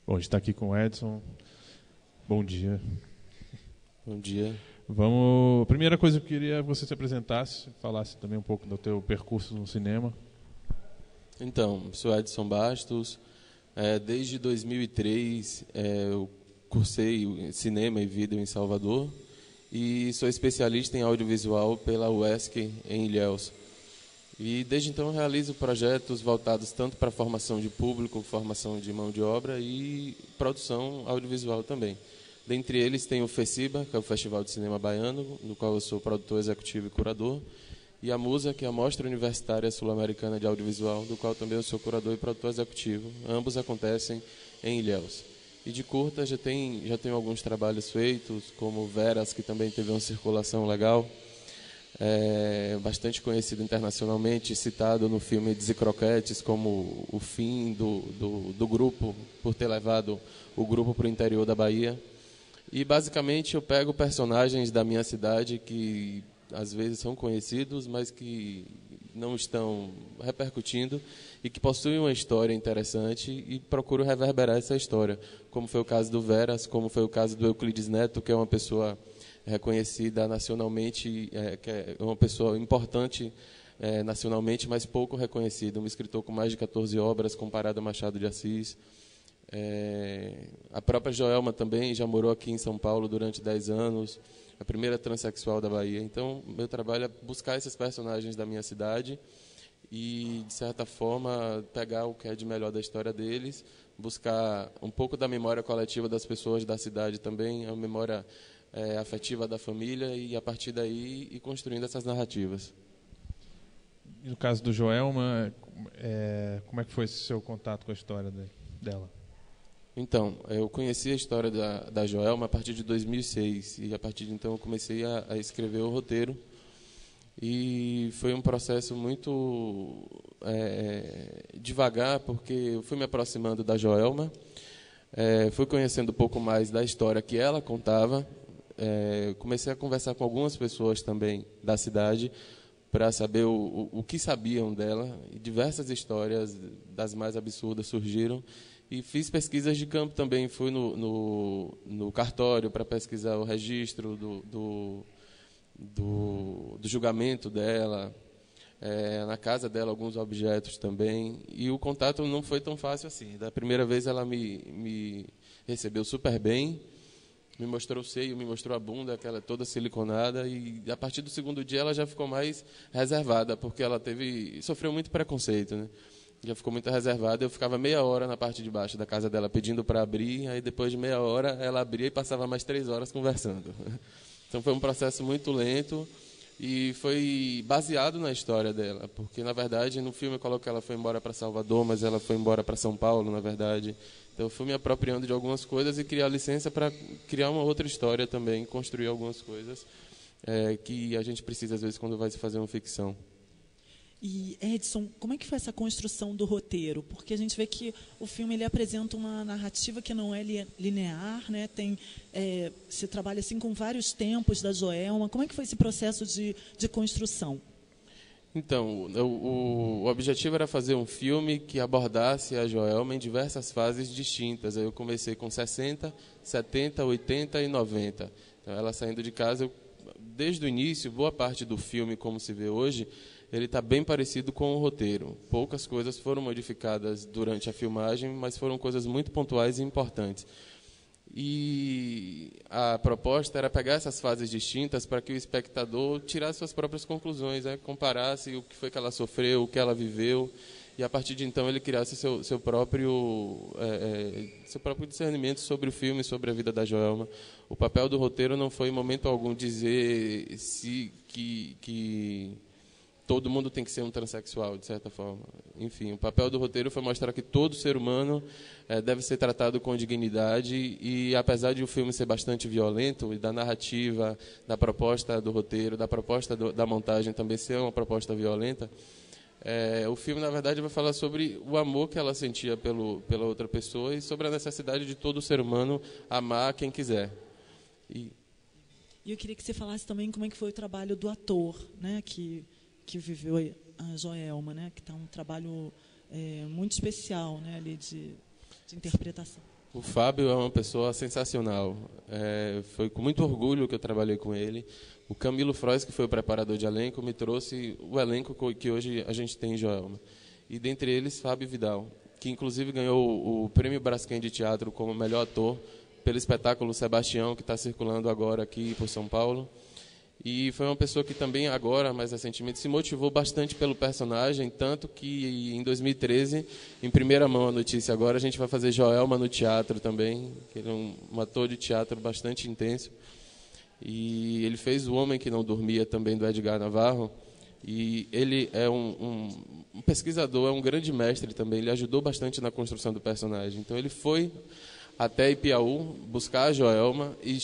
Bom, a gente está aqui com o Edson. Bom dia. Bom dia. A primeira coisa que eu queria é que você se apresentasse, falasse também um pouco do teu percurso no cinema. Então, sou Edson Bastos. Desde 2003 eu cursei cinema e vídeo em Salvador e sou especialista em audiovisual pela UESC em Ilhéus. E desde então eu realizo projetos voltados tanto para a formação de público, formação de mão de obra e produção audiovisual também. Dentre eles tem o FECIBA, que é o Festival de Cinema Baiano, no qual eu sou produtor executivo e curador, e a MUSA, que é a Mostra Universitária Sul-Americana de Audiovisual, do qual também eu sou curador e produtor executivo. Ambos acontecem em Ilhéus. E de curta já tenho alguns trabalhos feitos, como Veras, que também teve uma circulação legal, bastante conhecido internacionalmente, citado no filme Croquetes como o fim do grupo, por ter levado o grupo para o interior da Bahia. E basicamente eu pego personagens da minha cidade que às vezes são conhecidos, mas que não estão repercutindo e que possuem uma história interessante e procuro reverberar essa história, como foi o caso do Veras, como foi o caso do Euclides Neto, que é uma pessoa reconhecida nacionalmente, que é uma pessoa importante nacionalmente, mas pouco reconhecida, um escritor com mais de 14 obras comparado a Machado de Assis. A própria Joelma também já morou aqui em São Paulo durante 10 anos, a primeira transexual da Bahia. Então, meu trabalho é buscar esses personagens da minha cidade e, de certa forma, pegar o que é de melhor da história deles, buscar um pouco da memória coletiva das pessoas da cidade também, a memória afetiva da família e, a partir daí, ir construindo essas narrativas. No caso do Joelma, como é que foi esse seu contato com a história dela? Então, eu conheci a história da Joelma a partir de 2006 e a partir de então eu comecei a escrever o roteiro e foi um processo muito devagar, porque eu fui me aproximando da Joelma, fui conhecendo um pouco mais da história que ela contava, comecei a conversar com algumas pessoas também da cidade para saber o que sabiam dela, e diversas histórias das mais absurdas surgiram. E fiz pesquisas de campo também, fui no cartório para pesquisar o registro do julgamento dela, na casa dela alguns objetos também. E o contato não foi tão fácil assim. Da primeira vez ela me recebeu super bem, me mostrou o seio, me mostrou a bunda, aquela toda siliconada, e a partir do segundo dia ela já ficou mais reservada, porque ela sofreu muito preconceito, né? Já ficou muito reservada. Eu ficava meia hora na parte de baixo da casa dela pedindo para abrir, aí depois de meia hora ela abria e passava mais 3 horas conversando. Então foi um processo muito lento e foi baseado na história dela, porque na verdade no filme eu coloco que ela foi embora para Salvador, mas ela foi embora para São Paulo, na verdade. Então eu fui me apropriando de algumas coisas e criar licença para criar uma outra história também, construir algumas coisas que a gente precisa às vezes quando vai se fazer uma ficção. E, Edson, como é que foi essa construção do roteiro? Porque a gente vê que o filme ele apresenta uma narrativa que não é linear, né? Se trabalha assim com vários tempos da Joelma. Como é que foi esse processo de construção? Então, o objetivo era fazer um filme que abordasse a Joelma em diversas fases distintas. Eu comecei com 60, 70, 80 e 90. Então, ela saindo de casa, desde o início, boa parte do filme, como se vê hoje, ele está bem parecido com o roteiro. Poucas coisas foram modificadas durante a filmagem, mas foram coisas muito pontuais e importantes. E a proposta era pegar essas fases distintas para que o espectador tirasse suas próprias conclusões, comparasse o que foi que ela sofreu, o que ela viveu, e a partir de então ele criasse seu próprio discernimento sobre o filme, sobre a vida da Joelma. O papel do roteiro não foi em momento algum dizer que todo mundo tem que ser um transexual, de certa forma. Enfim, o papel do roteiro foi mostrar que todo ser humano deve ser tratado com dignidade e, apesar de o filme ser bastante violento, e da narrativa, da proposta do roteiro, da proposta da montagem também ser uma proposta violenta, o filme, na verdade, vai falar sobre o amor que ela sentia pela outra pessoa e sobre a necessidade de todo ser humano amar quem quiser. E eu queria que você falasse também como é que foi o trabalho do ator, né, que viveu a Joelma, né, que está um trabalho muito especial, né, ali de interpretação. O Fábio é uma pessoa sensacional. Foi com muito orgulho que eu trabalhei com ele. O Camilo Frois, que foi o preparador de elenco, me trouxe o elenco que hoje a gente tem em Joelma. E dentre eles, Fábio Vidal, que inclusive ganhou o Prêmio Braskem de Teatro como melhor ator pelo espetáculo Sebastião, que está circulando agora aqui por São Paulo. E foi uma pessoa que também agora, mais recentemente, se motivou bastante pelo personagem, tanto que em 2013, em primeira mão a notícia agora, a gente vai fazer Joelma no teatro também, que ele é um ator de teatro bastante intenso. E ele fez O Homem que Não Dormia também, do Edgar Navarro. E ele é um pesquisador, é um grande mestre também, ele ajudou bastante na construção do personagem. Então ele foi até Ipiaú buscar a Joelma e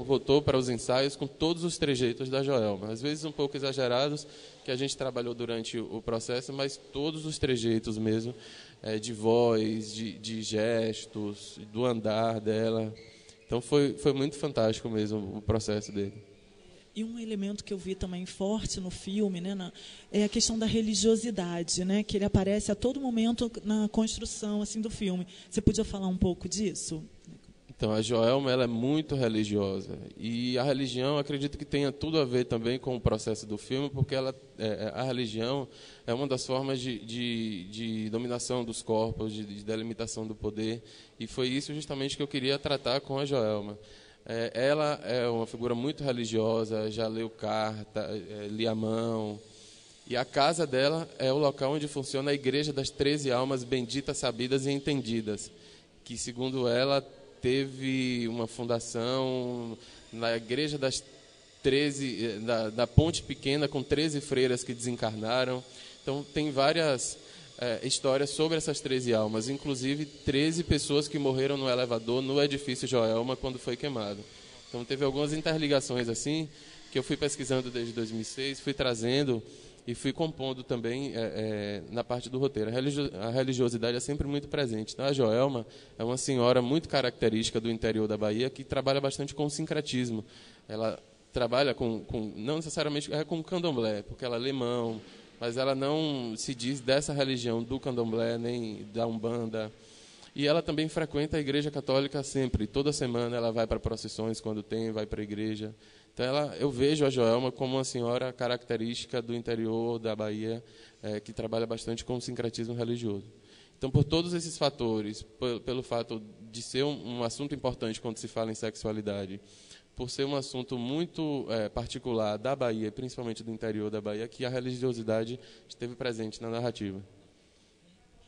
voltou para os ensaios com todos os trejeitos da Joelma. Às vezes um pouco exagerados, que a gente trabalhou durante o processo, mas todos os trejeitos mesmo, de voz, de gestos, do andar dela. Então foi muito fantástico mesmo o processo dele. E um elemento que eu vi também forte no filme, né, é a questão da religiosidade, né, que ele aparece a todo momento na construção assim do filme. Você podia falar um pouco disso? Então, a Joelma, ela é muito religiosa. E a religião, acredito que tenha tudo a ver também com o processo do filme, porque a religião é uma das formas de dominação dos corpos, de delimitação do poder. E foi isso justamente que eu queria tratar com a Joelma. Ela é uma figura muito religiosa, já leu carta, lia a mão. E a casa dela é o local onde funciona a Igreja das 13 Almas Benditas, Sabidas e Entendidas, que, segundo ela, teve uma fundação na Igreja das 13, da Ponte Pequena, com 13 freiras que desencarnaram. Então, tem várias histórias sobre essas 13 almas, inclusive 13 pessoas que morreram no elevador no edifício Joelma quando foi queimado. Então teve algumas interligações assim, que eu fui pesquisando desde 2006, fui trazendo e fui compondo também na parte do roteiro. A religiosidade é sempre muito presente. Então, a Joelma é uma senhora muito característica do interior da Bahia, que trabalha bastante com o sincretismo. Ela trabalha não necessariamente com o candomblé, porque ela lê mão, mas ela não se diz dessa religião do candomblé, nem da Umbanda. E ela também frequenta a igreja católica sempre. Toda semana ela vai para procissões, quando tem, vai para a igreja. Então, eu vejo a Joelma como uma senhora característica do interior da Bahia, que trabalha bastante com o sincretismo religioso. Então, por todos esses fatores, pelo fato de ser um assunto importante quando se fala em sexualidade, por ser um assunto muito particular da Bahia, principalmente do interior da Bahia, que a religiosidade esteve presente na narrativa.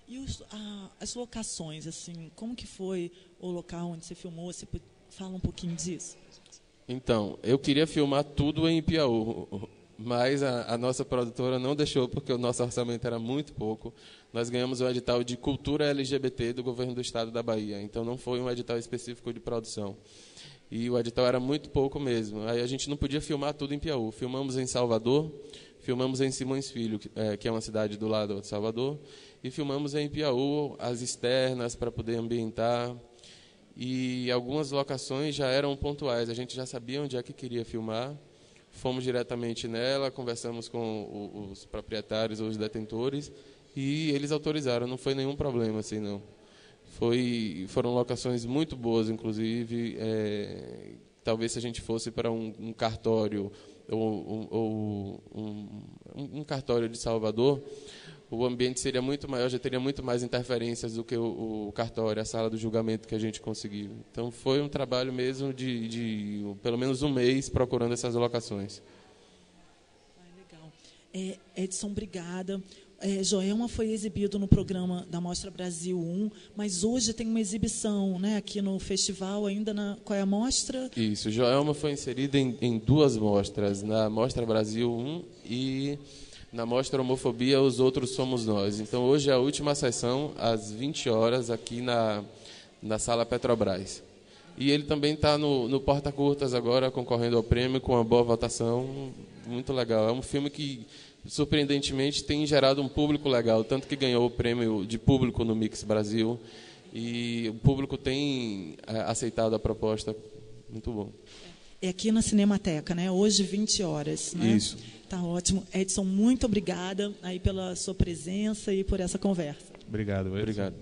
E as locações, assim, como que foi o local onde você filmou? Você fala um pouquinho disso? Então, eu queria filmar tudo em Ipiaú, mas a nossa produtora não deixou, porque o nosso orçamento era muito pouco. Nós ganhamos um edital de cultura LGBT do governo do estado da Bahia, então não foi um edital específico de produção. E o edital era muito pouco mesmo. Aí a gente não podia filmar tudo em Ipiaú. Filmamos em Salvador, filmamos em Simões Filho, que é uma cidade do lado de Salvador, e filmamos em Ipiaú as externas para poder ambientar. E algumas locações já eram pontuais, a gente já sabia onde é que queria filmar. Fomos diretamente nela, conversamos com os proprietários ou os detentores, e eles autorizaram, não foi nenhum problema assim, não. Foram locações muito boas, inclusive. Talvez se a gente fosse para um cartório ou um cartório de Salvador, o ambiente seria muito maior, já teria muito mais interferências do que o cartório, a sala do julgamento que a gente conseguiu. Então foi um trabalho mesmo de pelo menos um mês procurando essas locações. Legal. Edson, obrigada. Joelma foi exibido no programa da Mostra Brasil 1, mas hoje tem uma exibição, né, aqui no festival ainda. Qual é a mostra? Isso, Joelma foi inserida em duas mostras, na Mostra Brasil 1 e na Mostra Homofobia, Os Outros Somos Nós. Então hoje é a última sessão, às 20 horas, aqui na Sala Petrobras. E ele também está no Porta Curtas agora, concorrendo ao prêmio, com uma boa votação, muito legal. É um filme que, surpreendentemente, tem gerado um público legal, tanto que ganhou o prêmio de público no Mix Brasil, e o público tem aceitado a proposta. Muito bom. É aqui na Cinemateca, né? Hoje, 20 horas. Né? Isso. Tá ótimo. Edson, muito obrigada aí pela sua presença e por essa conversa. Obrigado. Obrigado.